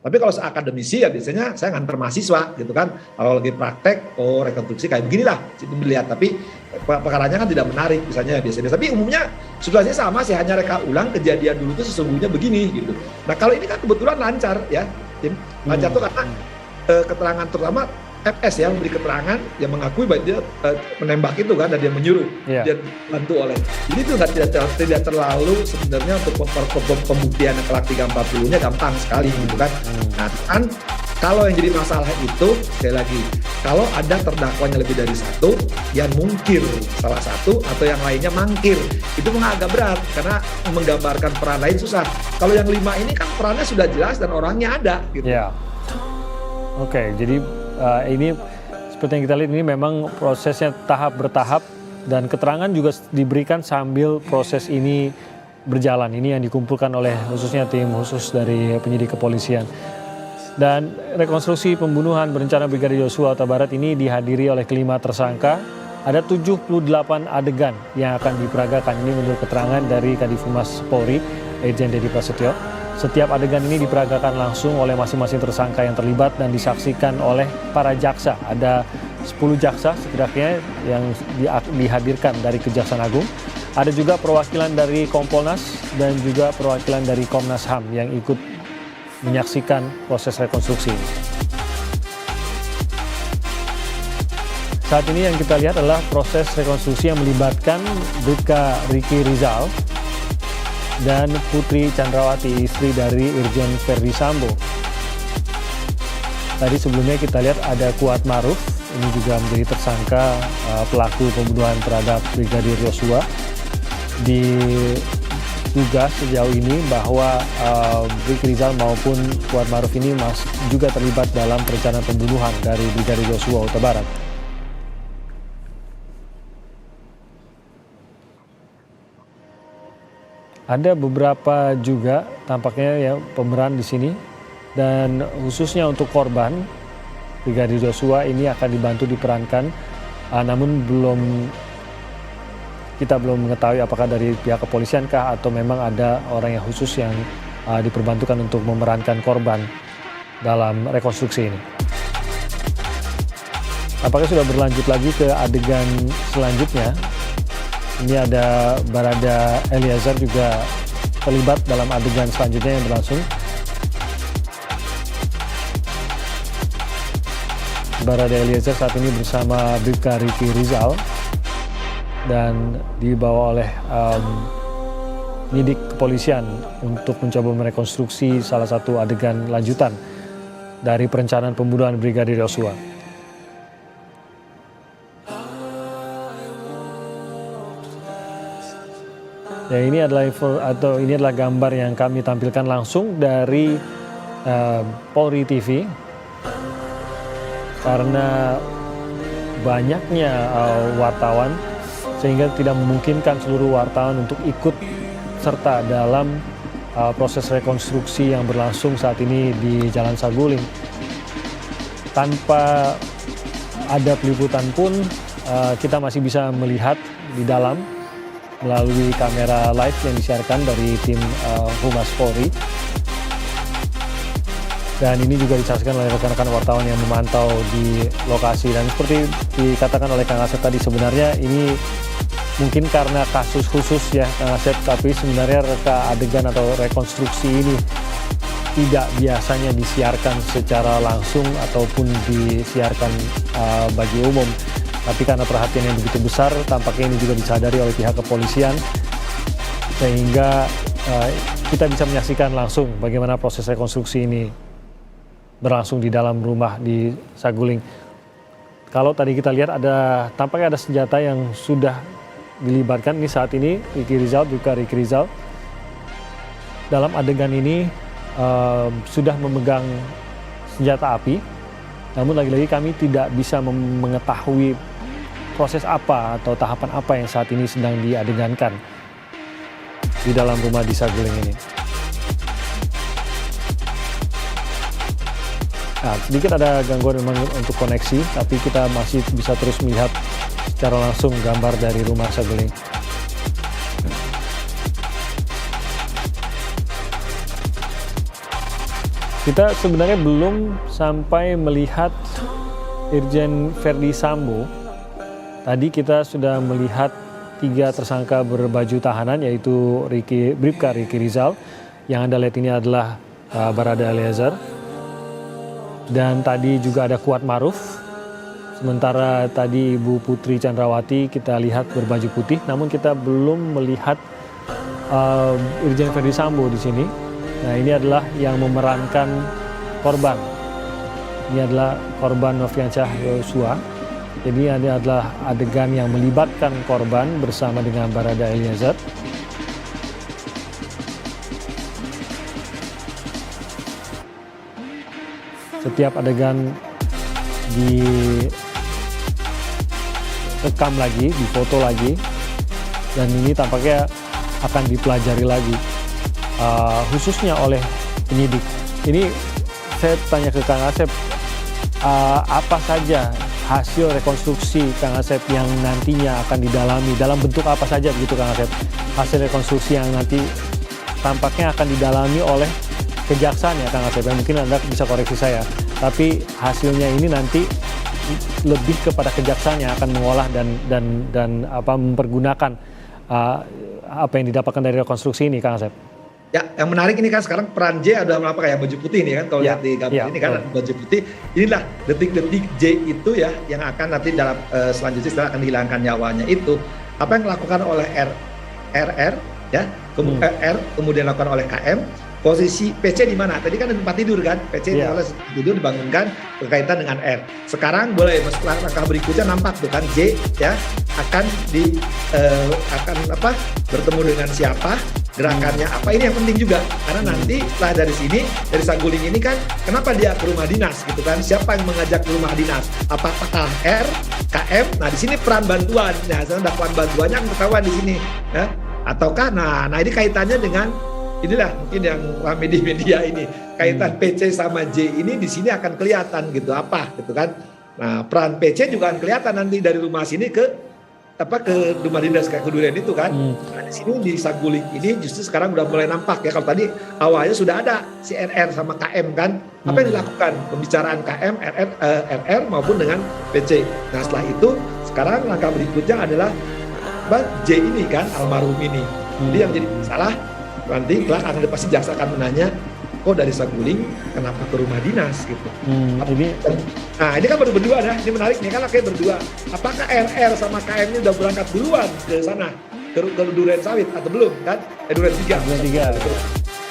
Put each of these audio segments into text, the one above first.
Tapi kalau akademisi ya biasanya saya nganter mahasiswa gitu kan. Kalau lagi praktek, rekonstruksi kayak beginilah dilihat. Tapi perkaranya kan tidak menarik misalnya biasanya. Tapi umumnya situasinya sama sih, hanya reka ulang kejadian dulu itu sesungguhnya begini gitu. Nah kalau ini kan kebetulan lancar ya, Tim. Lancar tuh karena keterangan terutama FS yang memberi keterangan yang mengakui bahwa dia menembak itu kan dan dia menyuruh, dia dibantu oleh. Jadi itu tidak terlalu sebenarnya untuk pembuktian yang kelak 340-nya gampang sekali gitu kan. Nah kan kalau yang jadi masalah itu sekali lagi kalau ada terdakwanya lebih dari satu yang mungkir salah satu atau yang lainnya mangkir, itu agak berat karena menggambarkan peran lain susah. Kalau yang 5 ini kan perannya sudah jelas dan orangnya ada gitu. Oke, jadi ini seperti yang kita lihat ini memang prosesnya tahap bertahap dan keterangan juga diberikan sambil proses ini berjalan. Ini yang dikumpulkan oleh khususnya tim khusus dari penyidik kepolisian. Dan rekonstruksi pembunuhan berencana Brigadir Yosua Huta Barat ini dihadiri oleh kelima tersangka. Ada 78 adegan yang akan diperagakan. Ini menurut keterangan dari Kadif Humas Polri, Irjen Deddy Prasetyo. Setiap adegan ini diperagakan langsung oleh masing-masing tersangka yang terlibat dan disaksikan oleh para jaksa. Ada 10 jaksa setidaknya yang dihadirkan dari Kejaksaan Agung. Ada juga perwakilan dari Kompolnas dan juga perwakilan dari Komnas HAM yang ikut menyaksikan proses rekonstruksi ini. Saat ini yang kita lihat adalah proses rekonstruksi yang melibatkan Bribka Riki Rizal dan Putri Chandrawati, istri dari Irjen Verdi Sambo. Tadi sebelumnya kita lihat ada Kuat Maruf, ini juga menjadi tersangka pelaku pembunuhan terhadap Brigadir Yosua. Diduga sejauh ini bahwa Riki Rizal maupun Kuat Maruf ini juga terlibat dalam perencanaan pembunuhan dari Brigadir Yosua Huta Barat. Ada beberapa juga tampaknya ya pemeran di sini dan khususnya untuk korban Brigadir Yosua ini akan dibantu diperankan, namun kita belum mengetahui apakah dari pihak kepolisian kah atau memang ada orang yang khusus yang diperbantukan untuk memerankan korban dalam rekonstruksi ini. Apakah sudah berlanjut lagi ke adegan selanjutnya? Ini ada Barada Eliezer juga terlibat dalam adegan selanjutnya yang berlangsung. Barada Eliezer saat ini bersama Bribka Riki Rizal dan dibawa oleh penyidik kepolisian untuk mencoba merekonstruksi salah satu adegan lanjutan dari perencanaan pembunuhan Brigadir Yosua. Ya, ini adalah gambar yang kami tampilkan langsung dari Polri TV karena banyaknya wartawan sehingga tidak memungkinkan seluruh wartawan untuk ikut serta dalam proses rekonstruksi yang berlangsung saat ini di Jalan Saguling. Tanpa ada peliputan pun kita masih bisa melihat di dalam melalui kamera live yang disiarkan dari tim Humas Polri. Dan ini juga disaksikan oleh rekan-rekan wartawan yang memantau di lokasi. Dan seperti dikatakan oleh Kang Asep tadi, sebenarnya ini mungkin karena kasus khusus ya Kang Asep, tapi sebenarnya reka adegan atau rekonstruksi ini tidak biasanya disiarkan secara langsung ataupun disiarkan bagi umum. Tapi karena perhatian yang begitu besar, tampaknya ini juga disadari oleh pihak kepolisian, sehingga kita bisa menyaksikan langsung bagaimana proses rekonstruksi ini berlangsung di dalam rumah di Saguling. Kalau tadi kita lihat tampaknya ada senjata yang sudah dilibatkan. Ini saat ini Bribka Riki Rizal dalam adegan ini sudah memegang senjata api. Namun lagi-lagi kami tidak bisa mengetahui proses apa atau tahapan apa yang saat ini sedang diadegankan di dalam rumah di Saguling ini. Nah, sedikit ada gangguan memang untuk koneksi, tapi kita masih bisa terus melihat secara langsung gambar dari rumah Saguling. Kita sebenarnya belum sampai melihat Irjen Verdi Sambo. Tadi kita sudah melihat 3 tersangka berbaju tahanan, yaitu Bribka Ricky Rizal. Yang Anda lihat ini adalah Barada Eliezer. Dan tadi juga ada Kuat Maruf. Sementara tadi Ibu Putri Chandrawati kita lihat berbaju putih, namun kita belum melihat Irjen Verdi Sambo di sini. Nah, ini adalah yang memerankan korban. Ini adalah korban Nofriansyah Yosua. Jadi ini adalah adegan yang melibatkan korban bersama dengan Barada Eliezer. Setiap adegan direkam lagi, difoto lagi, dan ini tampaknya akan dipelajari lagi, khususnya oleh penyidik. Ini saya tanya ke Kang Asep, apa saja hasil rekonstruksi Kang Asep yang nantinya akan didalami, dalam bentuk apa saja begitu Kang Asep? Hasil rekonstruksi yang nanti tampaknya akan didalami oleh kejaksaan ya Kang Asep, mungkin Anda bisa koreksi saya, tapi hasilnya ini nanti lebih kepada kejaksaan yang akan mengolah dan mempergunakan apa yang didapatkan dari rekonstruksi ini Kang Asep. Ya, yang menarik ini kan sekarang peran J adalah apa, kayak baju putih nih kan, kalau lihat di gambar ini kan baju putih. Inilah detik-detik J itu ya yang akan nanti dalam selanjutnya setelah akan dihilangkan nyawanya itu, apa yang dilakukan oleh RR ya, R kemudian dilakukan oleh KM. Posisi PC di mana? Tadi kan di tempat tidur kan, PC oleh tidur dibangunkan berkaitan dengan R. Sekarang boleh setelah langkah berikutnya nampak tuh kan J ya akan bertemu dengan siapa, gerakannya apa, ini yang penting juga karena nanti setelah dari sini dari Saguling ini kan kenapa dia ke rumah dinas gitu kan, siapa yang mengajak ke rumah dinas, apakah R, KM, nah di sini peran bantuan, nah dakwaan bantuannya yang ketahuan di sini ya, ataukah nah ini kaitannya dengan inilah mungkin yang ramai di media ini, kaitan PC sama J ini di sini akan kelihatan gitu apa gitu kan. Nah peran PC juga akan kelihatan nanti dari rumah sini ke rumah dinas kayak Kedurian itu kan. Nah di sini di Saguling ini justru sekarang udah mulai nampak ya, kalau tadi awalnya sudah ada si RR sama KM kan, apa yang dilakukan pembicaraan KM, RR maupun dengan PC. Nah setelah itu sekarang langkah berikutnya adalah J ini kan almarhum ini. Jadi yang jadi masalah nanti kelak akan pasti jaksa akan menanya, kok dari Saguling kenapa ke rumah dinas gitu. Nah ini kan baru berdua dah, ini menarik nih kan kayak berdua. Apakah RR sama KM ini udah berangkat duluan ke sana ke Duren Sawit atau belum kan? Duren 3.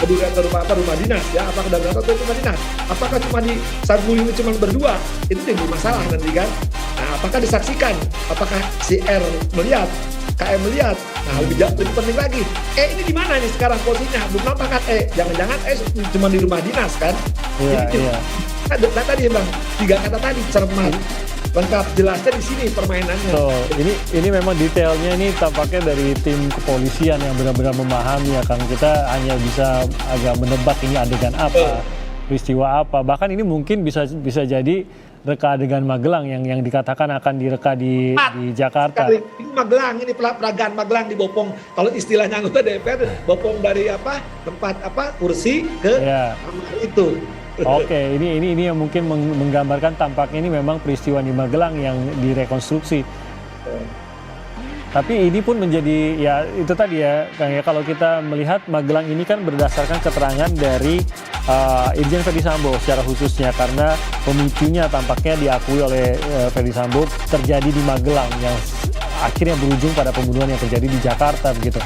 Ke Duren rumah dinas ya, apakah udah berangkat ke rumah dinas? Apakah cuma di Saguling ini cuma berdua? Itu jadi masalah nanti kan. Nah apakah disaksikan? Apakah si R melihat? KM melihat, nah lebih penting lagi, ini di mana nih sekarang posisinya? Belum nampak kan? Jangan-jangan cuma di rumah dinas kan? Iya. Nah, tadi bang, 3 kata tadi cermat, lengkap jelasnya di sini permainannya. So, ini memang detailnya ini tampaknya dari tim kepolisian yang benar-benar memahami ya, kan kita hanya bisa agak menebak ini adegan apa, peristiwa apa, bahkan ini mungkin bisa jadi reka adegan Magelang yang dikatakan akan direka di Jakarta. Ini Magelang, ini peragaan Magelang di Bopong. Kalau istilahnya anggota DPR, Bopong dari tempat kursi ke itu. Oke, ini yang mungkin menggambarkan tampaknya ini memang peristiwa di Magelang yang direkonstruksi. Tapi ini pun menjadi ya itu tadi ya, Kang, ya kalau kita melihat Magelang ini kan berdasarkan keterangan dari Irjen Verdi Sambo secara khususnya, karena pemicunya tampaknya diakui oleh Verdi Sambo terjadi di Magelang yang akhirnya berujung pada pembunuhan yang terjadi di Jakarta begitu.